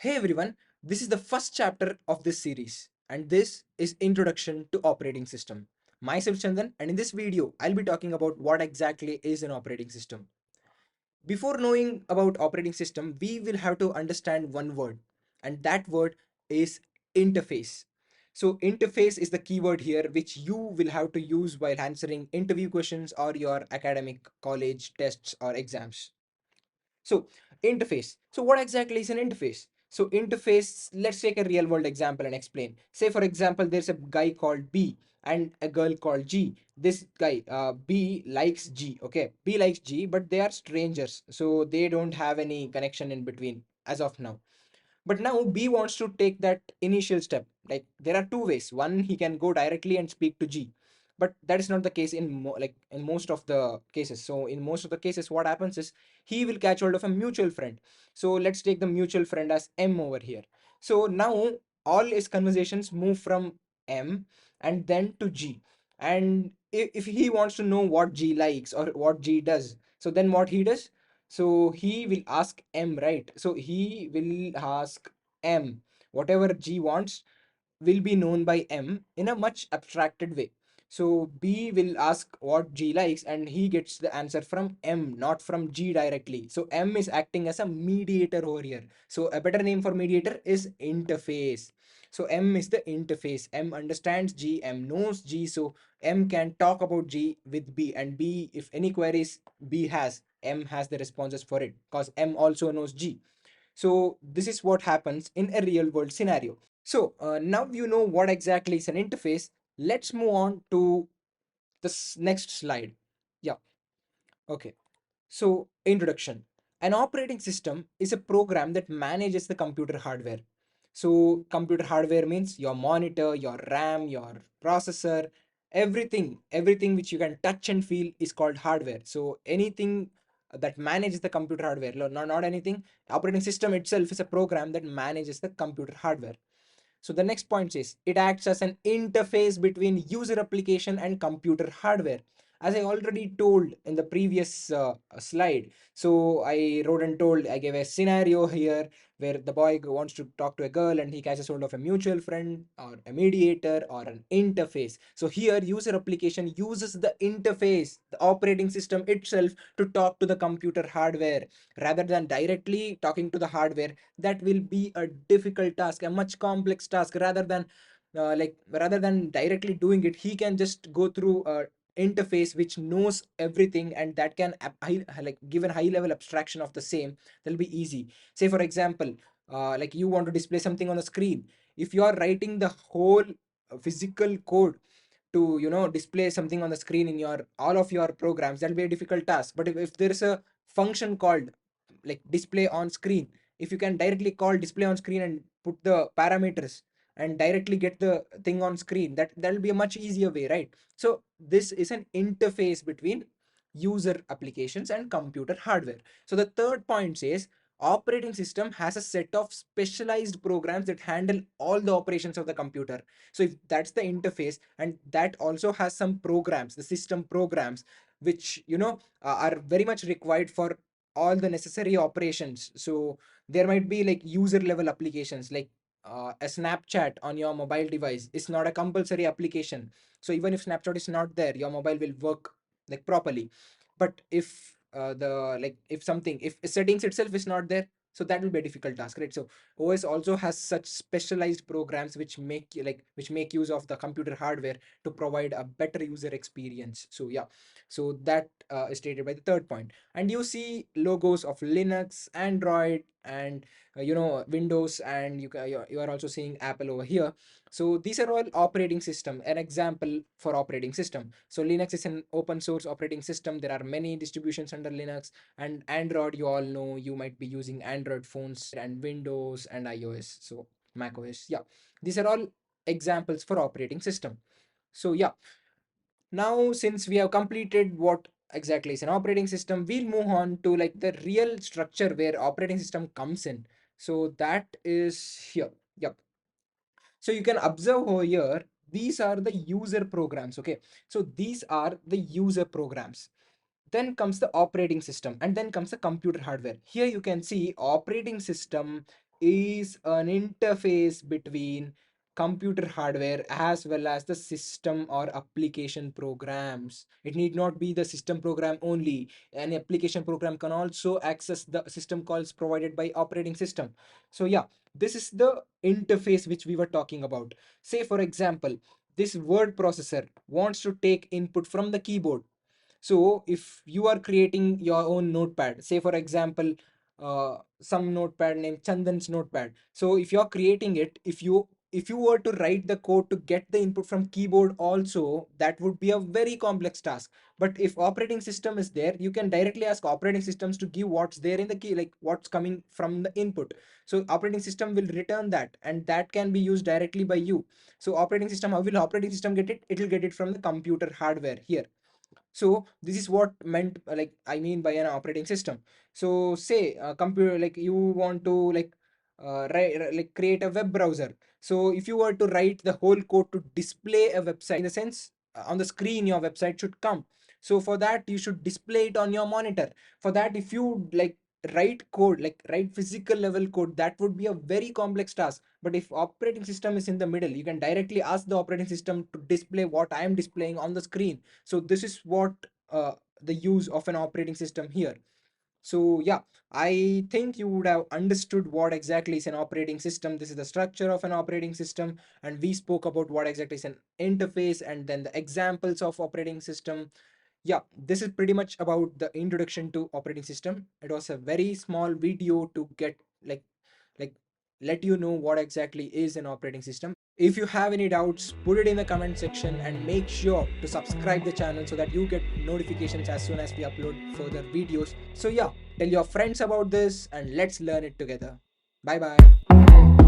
Hey everyone, this is the first chapter of this series, and this is Introduction to Operating System. Myself Chandan, and in this video, I'll be talking about what exactly is an operating system. Before knowing about operating system, we will have to understand one word, and that word is interface. So, interface is the keyword here, which you will have to use while answering interview questions or your academic college tests or exams. So interface. So what exactly is an interface? So interface, let's take a real world example and explain. Say for example, there's a guy called B and a girl called G. This guy, B likes G. Okay, B likes G, but they are strangers, so they don't have any connection in between as of now. But now B wants to take that initial step. Like there are two ways. One, he can go directly and speak to G, but that is not the case in like in most of the cases. So in most of the cases, what happens is he will catch hold of a mutual friend. So let's take the mutual friend as M over here. So now all his conversations move from M and then to G. And if he wants to know what G likes or what G does, so then what he does, so he will ask M, right? So he will ask M. Whatever G wants will be known by M in a much abstracted way. So B will ask what G likes and he gets the answer from M, not from G directly. So M is acting as a mediator over here. So a better name for mediator is interface. So M is the interface. M understands G, M knows G, so M can talk about G with B, and B, if any queries B has, M has the responses for it because M also knows G. So this is what happens in a real world scenario. So now you know what exactly is an interface. Let's move on to this next slide. Yeah. Okay. So introduction. An operating system is a program that manages the computer hardware. So computer hardware means your monitor, your RAM, your processor, everything which you can touch and feel is called hardware. So anything that manages the computer hardware, not anything. Operating system itself is a program that manages the computer hardware. So the next point is it acts as an interface between user application and computer hardware. As I already told in the previous slide, so I wrote and told, I gave a scenario here where the boy wants to talk to a girl and he catches hold of a mutual friend or a mediator or an interface. So here user application uses the interface, the operating system itself, to talk to the computer hardware rather than directly talking to the hardware. That will be a difficult task, a much complex task. Rather than directly doing it, he can just go through a interface which knows everything and that can like give a high level abstraction of the same. That'll be easy. Say for example, like you want to display something on the screen. If you are writing the whole physical code to display something on the screen in your all of your programs, that'll be a difficult task. But if there is a function called like display on screen, if you can directly call display on screen and put the parameters and directly get the thing on screen, that'll be a much easier way, right? So this is an interface between user applications and computer hardware. So the third point says operating system has a set of specialized programs that handle all the operations of the computer. So if that's the interface, and that also has some programs, the system programs, which are very much required for all the necessary operations. So there might be like user level applications like a Snapchat on your mobile device is not a compulsory application. So even if Snapchat is not there, your mobile will work like properly. But if the like if something, if settings itself is not there, so that will be a difficult task, right? So OS also has such specialized programs which make use of the computer hardware to provide a better user experience. So yeah, so that is stated by the third point. And you see logos of Linux, Android, and Windows, and you are also seeing Apple over here. So these are all operating system, an example for operating system. So Linux is an open source operating system. There are many distributions under Linux. And Android, you all know, you might be using Android phones, and Windows and iOS, so Mac OS. Yeah, these are all examples for operating system. So yeah, now since we have completed what exactly is an operating system, we'll move on to like the real structure where operating system comes in. So that is here. Yep. So you can observe over here, these are the user programs. Okay, so these are the user programs. Then comes the operating system, and then comes the computer hardware. Here you can see operating system is an interface between computer hardware as well as the system or application programs. It need not be the system program only. An application program can also access the system calls provided by operating system. So yeah, this is the interface which we were talking about. Say for example, this word processor wants to take input from the keyboard. So if you are creating your own notepad, say for example, some notepad named Chandan's notepad. So if you're creating it, if you were to write the code to get the input from keyboard also, that would be a very complex task. But if operating system is there, you can directly ask operating systems to give what's there in the key, like what's coming from the input. So operating system will return that, and that can be used directly by you. So operating system, how will operating system get it? It will get it from the computer hardware here. So this is what meant, like I mean by an operating system. So say computer, like you want to like create a web browser. So if you were to write the whole code to display a website, in the sense on the screen your website should come. So for that you should display it on your monitor. For that, if you like write code, like write physical level code, that would be a very complex task. But if operating system is in the middle, you can directly ask the operating system to display what I am displaying on the screen. So this is what the use of an operating system here. So yeah, I think you would have understood what exactly is an operating system. This is the structure of an operating system, and we spoke about what exactly is an interface and then the examples of operating system. Yeah, this is pretty much about the introduction to operating system. It was a very small video to get like let you know what exactly is an operating system. If you have any doubts, put it in the comment section and make sure to subscribe the channel so that you get notifications as soon as we upload further videos. So yeah, tell your friends about this and let's learn it together. Bye bye.